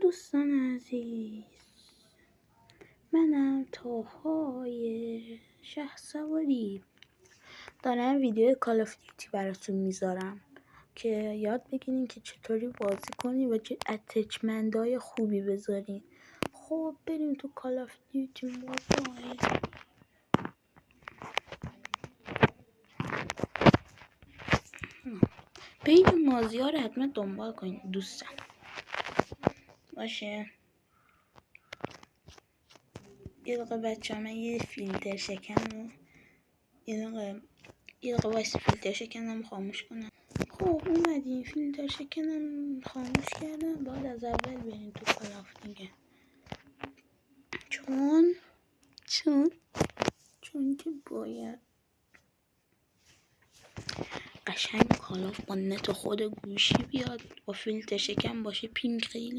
دوستان عزیز، منم تاهای شهسواری دارم ویدیو کال آف دیوتی براتون میذارم که یاد بگیرین که چطوری بازی کنین و چه اتچمنت‌های خوبی بذارین. خب بریم تو کال آف دیوتی موبایل. پیج مازیار رو حتما دنبال کنین دوستان. باشه یه دقیقه بچه من یه فیلتر شکن رو یه دقیقه واسه فیلتر شکنم خاموش کنم. خب اومدیم فیلتر شکنم خاموش کردم. باید از اول بریم تو کال آف دیگه چون که باید قشنگ کال آف با نت خود گوشی بیاد با فیلتر شکن باشه. پینگ خیلی